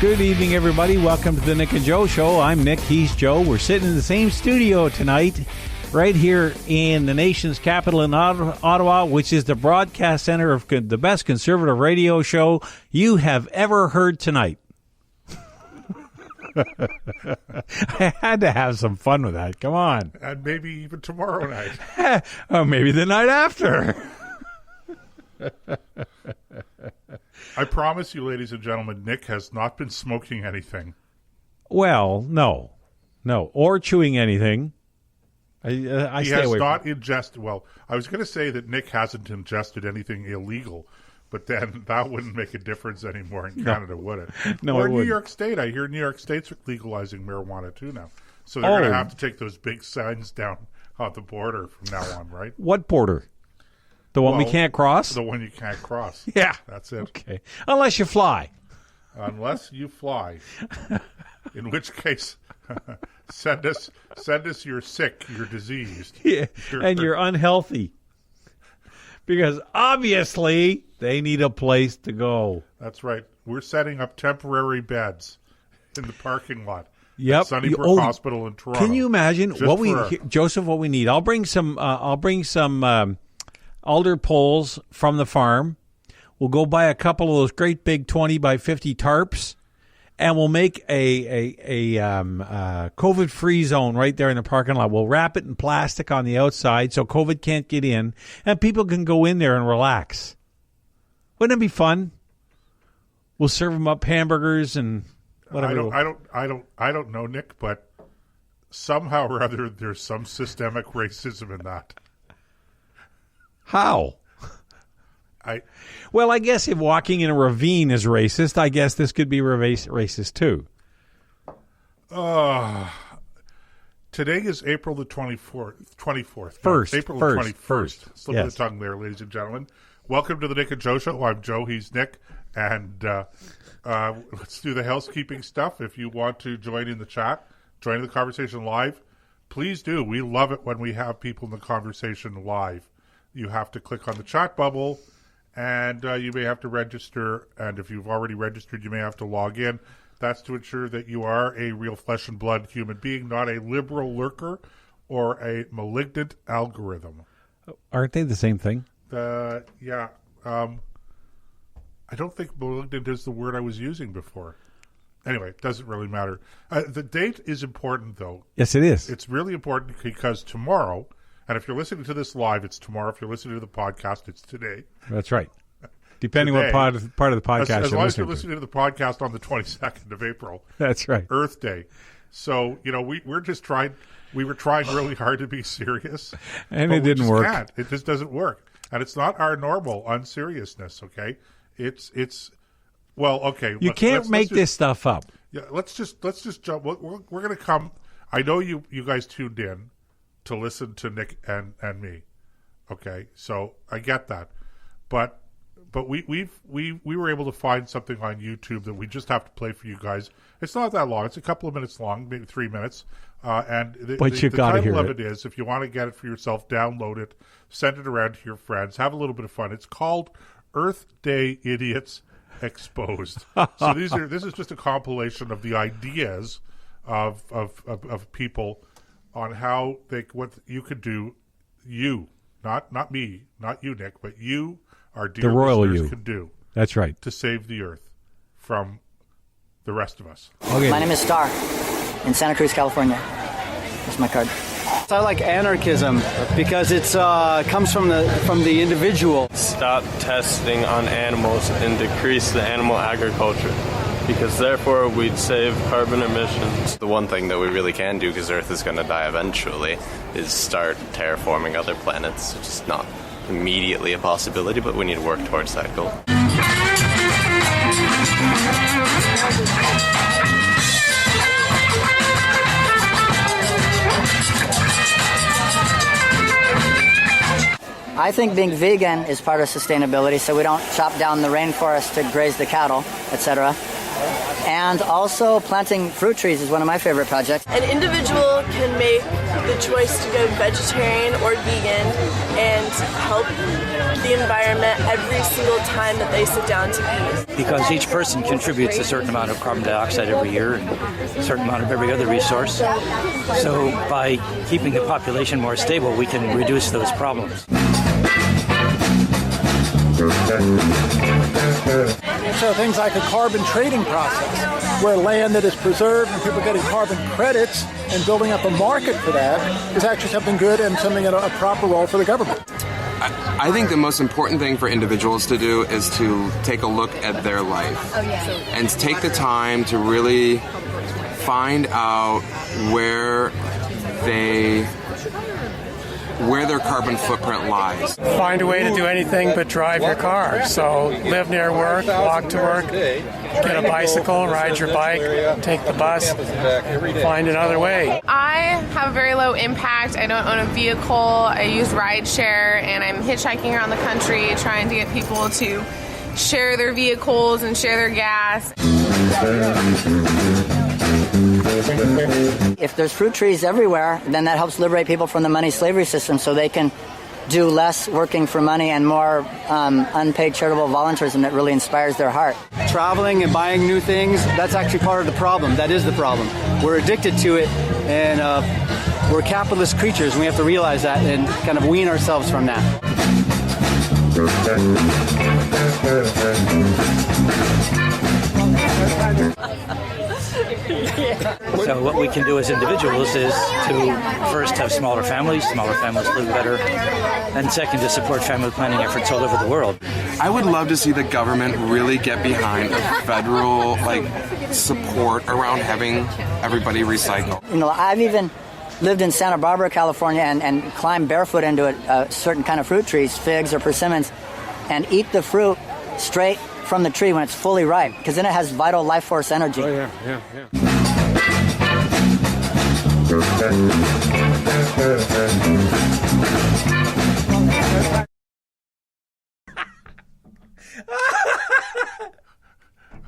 Good evening, everybody. Welcome to the Nick and Joe Show. I'm Nick. He's Joe. We're sitting in the same studio tonight, right here in the nation's capital in Ottawa, which is the broadcast center of the best conservative radio show you have ever heard tonight. I had to have some fun with that. Come on. And maybe even tomorrow night. Or maybe the night after. I promise you, ladies and gentlemen, Nick has not been smoking anything. Well, no. Or chewing anything. I he stay has away not ingested. Well, I was going to say that Nick hasn't ingested anything illegal, but then that wouldn't make a difference anymore in Canada, would it? No, or it New wouldn't. York State. I hear New York State's legalizing marijuana too now. So they're going to have to take those big signs down on the border from now on, right? What border? The one we can't cross? The one you can't cross. Yeah. That's it. Okay. Unless you fly. Unless you fly. In which case, send us you're sick, you're diseased. Yeah. And you're unhealthy. Because obviously they need a place to go. That's right. We're setting up temporary beds in the parking lot. Yep. At Sunnybrook Hospital in Toronto. Can you imagine Joseph, what we need? I'll bring some alder poles from the farm. We'll go buy a couple of those great big 20 by 50 tarps, and we'll make a COVID-free zone right there in the parking lot. We'll wrap it in plastic on the outside so COVID can't get in, and people can go in there and relax. Wouldn't it be fun? We'll serve them up hamburgers and whatever. I don't know, Nick, but somehow or other there's some systemic racism in that. How? Well, I guess if walking in a ravine is racist, I guess this could be racist too. Today is April the 24th. First. April the 21st. Slip Yes. of the tongue there, ladies and gentlemen. Welcome to the Nick and Joe Show. I'm Joe. He's Nick. And let's do the housekeeping stuff. If you want to join in the chat, join the conversation live, please do. We love it when we have people in the conversation live. You have to click on the chat bubble, and you may have to register. And if you've already registered, you may have to log in. That's to ensure that you are a real flesh and blood human being, not a liberal lurker or a malignant algorithm. Aren't they the same thing? Yeah. I don't think malignant is the word I was using before. Anyway, it doesn't really matter. The date is important, though. Yes, it is. It's really important because tomorrow... And if you're listening to this live, it's tomorrow. If you're listening to the podcast, it's today. That's right. Depending on what part of the podcast as long as you're listening to the podcast on the 22nd of April. That's right. Earth Day. So, we were trying really hard to be serious. And it didn't work. Can't. It just doesn't work. And it's not our normal unseriousness, okay? Okay. You can't make this stuff up. Yeah, let's just jump. We're going to come. I know you guys tuned in to listen to Nick and me, okay? So I get that, but we were able to find something on YouTube that we just have to play for you guys. It's not that long; it's a couple of minutes long, maybe 3 minutes. And the title of it is, if you want to get it for yourself, download it, send it around to your friends, have a little bit of fun. It's called Earth Day Idiots Exposed. So this is just a compilation of the ideas of people on how what you could do, not me, not you, Nick, but you, our dear listeners, can do. That's right. To save the Earth from the rest of us. Okay. My name is Star in Santa Cruz, California. That's my card. I like anarchism because it comes from the individual. Stop testing on animals and decrease the animal agriculture, because therefore we'd save carbon emissions. The one thing that we really can do, because Earth is going to die eventually, is start terraforming other planets. It's just not immediately a possibility, but we need to work towards that goal. I think being vegan is part of sustainability, so we don't chop down the rainforest to graze the cattle, etc. And also planting fruit trees is one of my favorite projects. An individual can make the choice to go vegetarian or vegan and help the environment every single time that they sit down to eat. Because each person contributes a certain amount of carbon dioxide every year and a certain amount of every other resource. So by keeping the population more stable, we can reduce those problems. So things like a carbon trading process, where land that is preserved and people getting carbon credits and building up a market for that is actually something good and something in a proper role for the government. I think the most important thing for individuals to do is to take a look at their life and take the time to really find out where their carbon footprint lies. Find a way to do anything but drive your car. So live near work, walk to work, get a bicycle, ride your bike, take the bus, find another way. I have a very low impact. I don't own a vehicle. I use rideshare, and I'm hitchhiking around the country trying to get people to share their vehicles and share their gas. If there's fruit trees everywhere, then that helps liberate people from the money slavery system so they can do less working for money and more unpaid charitable volunteerism that really inspires their heart. Traveling and buying new things, that's actually part of the problem. That is the problem. We're addicted to it, and we're capitalist creatures, and we have to realize that and kind of wean ourselves from that. So what we can do as individuals is to first have smaller families live better, and second, to support family planning efforts all over the world. I would love to see the government really get behind a federal support around having everybody recycle. You know, I've even lived in Santa Barbara, California, and climbed barefoot into a certain kind of fruit trees, figs or persimmons, and eat the fruit straight from the tree when it's fully ripe, because then it has vital life force energy. Oh, yeah.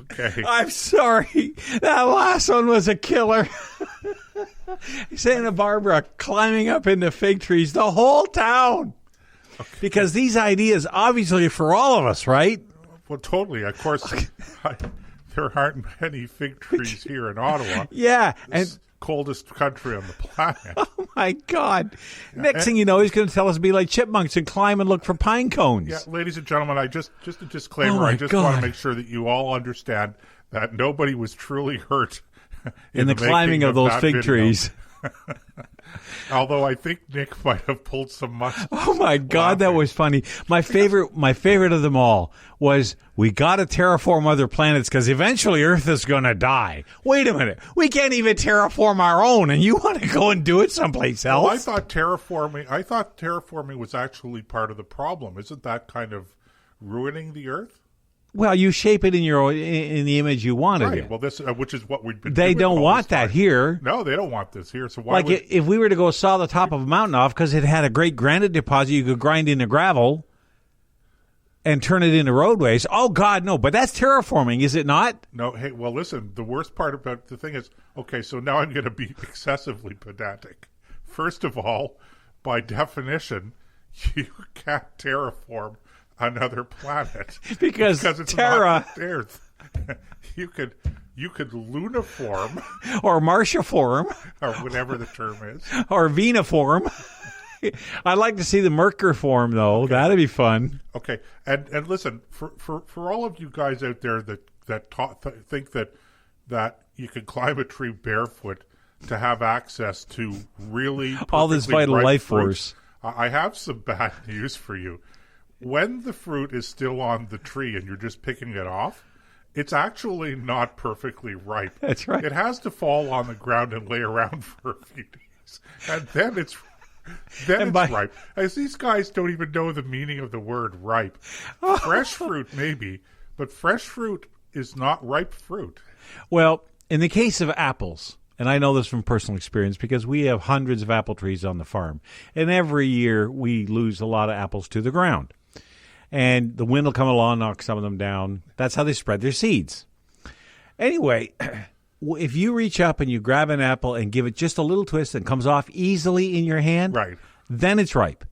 Okay. I'm sorry. That last one was a killer. Santa Barbara climbing up into fig trees, the whole town. Okay. Because these ideas obviously are for all of us, right? Well, totally. Of course, there aren't many fig trees here in Ottawa. Yeah. And coldest country on the planet. Oh, my God. Next thing you know, he's going to tell us to be like chipmunks and climb and look for pine cones. Yeah, ladies and gentlemen, just a disclaimer. I just want to make sure that you all understand that nobody was truly hurt in the climbing of those fig trees. Although I think Nick might have pulled some muscle. Oh my God, that was funny. My favorite of them all was, we got to terraform other planets because eventually Earth is going to die. Wait a minute, we can't even terraform our own, and you want to go and do it someplace else? Well, I thought terraforming was actually part of the problem. Isn't that kind of ruining the Earth? Well, you shape it in the image you wanted right. it. Well, this which is what we've been. They doing don't want that here. No, they don't want this here. So why? If we were to go saw the top of a mountain off because it had a great granite deposit, you could grind into gravel and turn it into roadways. Oh God, no! But that's terraforming, is it not? No. Hey, well, listen. The worst part about the thing is, okay. So now I'm going to be excessively pedantic. First of all, by definition, you can't terraform another planet because it's Terra not Earth. You could luniform or Martiaform or whatever the term is, or Venuform. I'd like to see the Mercuriform though. Okay. That'd be fun. Okay, and listen, for all of you guys out there that think that you can climb a tree barefoot to have access to really all this vital life force. I have some bad news for you. When the fruit is still on the tree and you're just picking it off, it's actually not perfectly ripe. That's right. It has to fall on the ground and lay around for a few days. And then it's ripe. As these guys don't even know the meaning of the word ripe. Fresh fruit, maybe, but fresh fruit is not ripe fruit. Well, in the case of apples, and I know this from personal experience because we have hundreds of apple trees on the farm, and every year we lose a lot of apples to the ground. And the wind will come along, knock some of them down. That's how they spread their seeds. Anyway, if you reach up and you grab an apple and give it just a little twist and comes off easily in your hand, right, then it's ripe.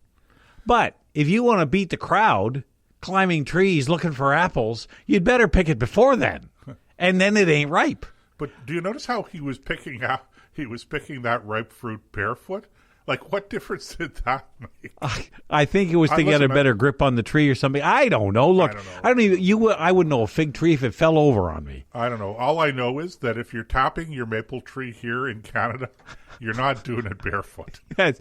But if you want to beat the crowd climbing trees looking for apples, you'd better pick it before then, and then it ain't ripe. But do you notice how he was picking that ripe fruit barefoot? Like, what difference did that make? I think it was to get a better grip on the tree or something. I don't know. Look, I wouldn't know a fig tree if it fell over on me. I don't know. All I know is that if you're tapping your maple tree here in Canada, you're not doing it barefoot. Yes.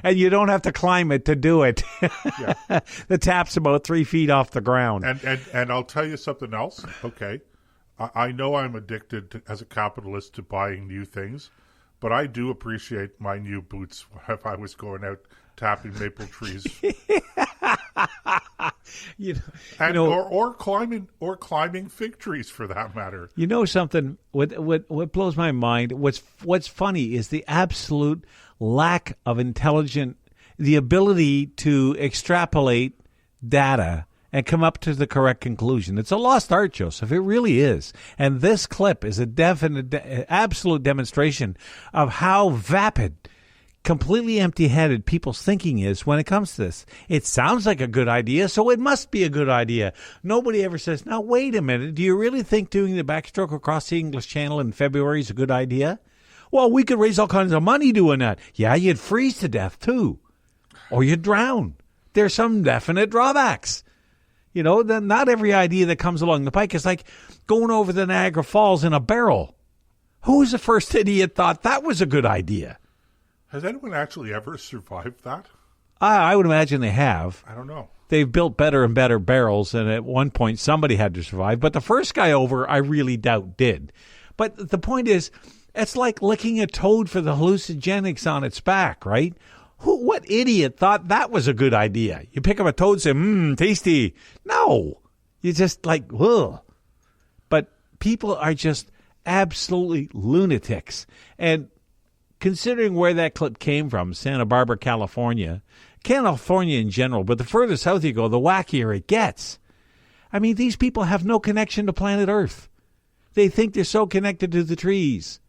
And you don't have to climb it to do it. Yeah. The tap's about 3 feet off the ground. And I'll tell you something else. Okay. I know I'm addicted as a capitalist to buying new things. But I do appreciate my new boots if I was going out tapping maple trees, or climbing fig trees for that matter. You know something? What blows my mind? What's funny is the absolute lack of the ability to extrapolate data and come up to the correct conclusion. It's a lost art, Joseph. It really is. And this clip is a definite, absolute demonstration of how vapid, completely empty-headed people's thinking is when it comes to this. It sounds like a good idea, so it must be a good idea. Nobody ever says, now, wait a minute, do you really think doing the backstroke across the English Channel in February is a good idea? Well, we could raise all kinds of money doing that. Yeah, you'd freeze to death, too. Or you'd drown. There's some definite drawbacks. You know, not every idea that comes along the pike is like going over the Niagara Falls in a barrel. Who was the first idiot thought that was a good idea? Has anyone actually ever survived that? I would imagine they have. I don't know. They've built better and better barrels, and at one point somebody had to survive. But the first guy over, I really doubt did. But the point is, it's like licking a toad for the hallucinogenics on its back, right? What idiot thought that was a good idea? You pick up a toad and say, tasty. No. You just like, ugh. But people are just absolutely lunatics. And considering where that clip came from, Santa Barbara, California in general, but the further south you go, the wackier it gets. I mean, these people have no connection to planet Earth. They think they're so connected to the trees.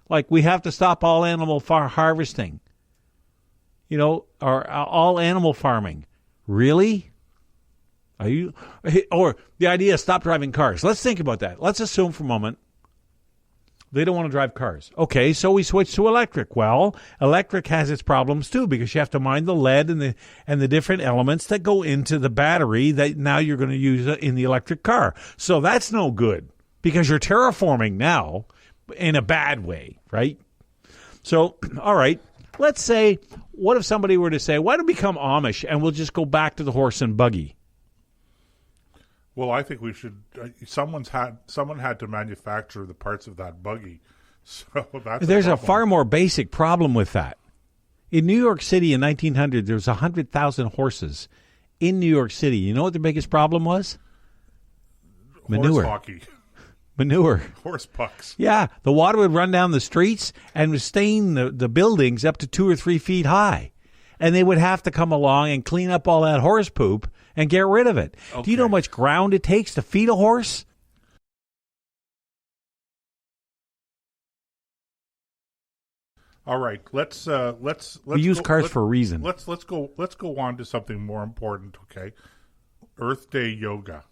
Like, we have to stop all animal harvesting. You know, or all animal farming. Really? Or the idea of stop driving cars. Let's think about that. Let's assume for a moment they don't want to drive cars. Okay, so we switch to electric. Well, electric has its problems too because you have to mine the lead and the different elements that go into the battery that now you're going to use in the electric car. So that's no good because you're terraforming now in a bad way, right? So, all right. Let's say, what if somebody were to say, why don't we become Amish and we'll just go back to the horse and buggy? Well, I think we should. Someone had to manufacture the parts of that buggy. So there's a far more basic problem with that. In New York City in 1900, there was 100,000 horses in New York City. You know what the biggest problem was? Manure. Horse hockey. Manure. Horse pucks. Yeah, the water would run down the streets and would stain the buildings up to 2 or 3 feet high. And they would have to come along and clean up all that horse poop and get rid of it. Okay. Do you know how much ground it takes to feed a horse? All right, let's we use cars for a reason. Let's go on to something more important, okay? Earth Day yoga.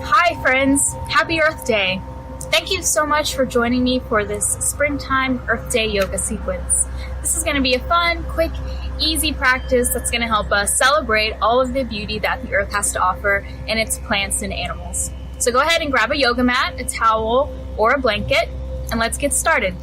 Hi friends, happy Earth Day. Thank you so much for joining me for this springtime Earth Day yoga sequence. This is going to be a fun, quick, easy practice that's going to help us celebrate all of the beauty that the earth has to offer in its plants and animals. So go ahead and grab a yoga mat, a towel, or a blanket, and let's get started.